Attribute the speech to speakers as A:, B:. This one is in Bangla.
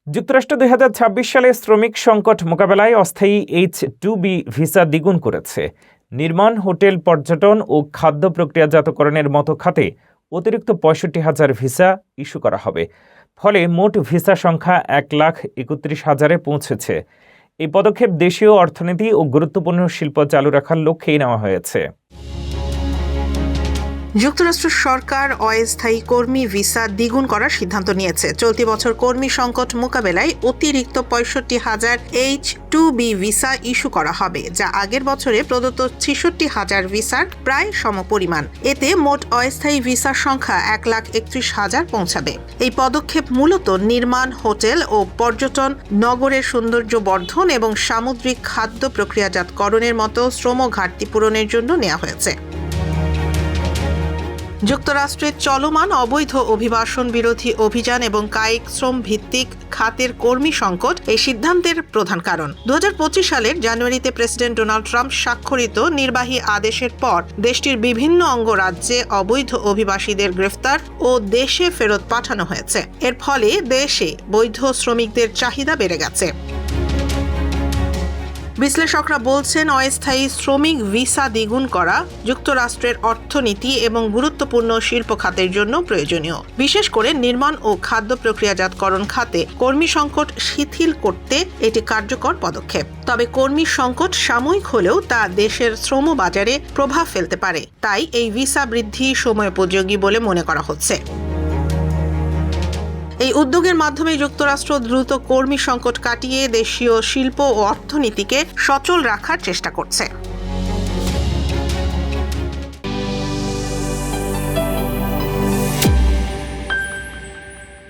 A: যুক্তরাষ্ট্র ২০২৬ সালে শ্রমিক সংকট মোকাবেলায় অস্থায়ী H-2B ভিসা দ্বিগুণ করেছে। নির্মাণ, হোটেল, পর্যটন ও খাদ্য প্রক্রিয়াজাতকরণের মতো খাতে অতিরিক্ত ৬৫,০০০ ভিসা ইস্যু করা হবে। ফলে মোট ভিসা সংখ্যা ১,৩১,০০০-এ পৌঁছেছে। এই পদক্ষেপ দেশীয় অর্থনীতি ও গুরুত্বপূর্ণ শিল্প চালু রাখার লক্ষ্যেই নেওয়া হয়েছে।
B: যুক্তরাষ্ট্র সরকার অস্থায়ী কর্মী ভিসা দ্বিগুণ করার সিদ্ধান্ত নিয়েছে। চলতি বছর কর্মী সংকট মোকাবেলায় অতিরিক্ত ৬৫,০০০ H-2B ভিসা ইস্যু করা হবে, যা আগের বছরে প্রদত্ত ৬৬,০০০ ভিসার প্রায় সমপরিমাণ। এতে মোট অস্থায়ী ভিসার সংখ্যা ১,৩১,০০০ পৌঁছাবে। এই পদক্ষেপ মূলত নির্মাণ, হোটেল ও পর্যটন, নগরের সৌন্দর্য বর্ধন এবং সামুদ্রিক খাদ্য প্রক্রিয়াজাতকরণের মতো শ্রম ঘাটতি পূরণের জন্য নেওয়া হয়েছে। যুক্তরাষ্ট্রের চলমান অবৈধ অভিবাসন বিরোধী অভিযান এবং কায়িক শ্রম ভিত্তিক খাতের কর্মী সংকট এই সিদ্ধান্তের প্রধান কারণ। ২০২৫ সালের জানুয়ারিতে প্রেসিডেন্ট ডোনাল্ড ট্রাম্প স্বাক্ষরিত নির্বাহী আদেশের পর দেশটির বিভিন্ন অঙ্গরাজ্যে অবৈধ অভিবাসীদের গ্রেফতার ও দেশে ফেরত পাঠানো হয়েছে। এর ফলে দেশে বৈধ শ্রমিকদের চাহিদা বেড়ে গেছে। বিশ্লেষকরা বলছেন, অস্থায়ী শ্রমিক ভিসা দ্বিগুণ করা যুক্তরাষ্ট্রের অর্থনীতি এবং গুরুত্বপূর্ণ শিল্প খাতের জন্য প্রয়োজনীয়। বিশেষ করে নির্মাণ ও খাদ্য প্রক্রিয়াজাতকরণ খাতে কর্মী সংকট শিথিল করতে এটি কার্যকর পদক্ষেপ। তবে কর্মী সংকট সাময়িক হলেও তা দেশের শ্রম বাজারে প্রভাব ফেলতে পারে। তাই এই ভিসা বৃদ্ধি সময়োপযোগী বলে মনে করা হচ্ছে। এই উদ্যোগের মাধ্যমে যুক্তরাষ্ট্র দ্রুত কর্মী সংকট কাটিয়ে দেশীয় শিল্প ও অর্থনীতিকে সচল রাখার চেষ্টা করছে।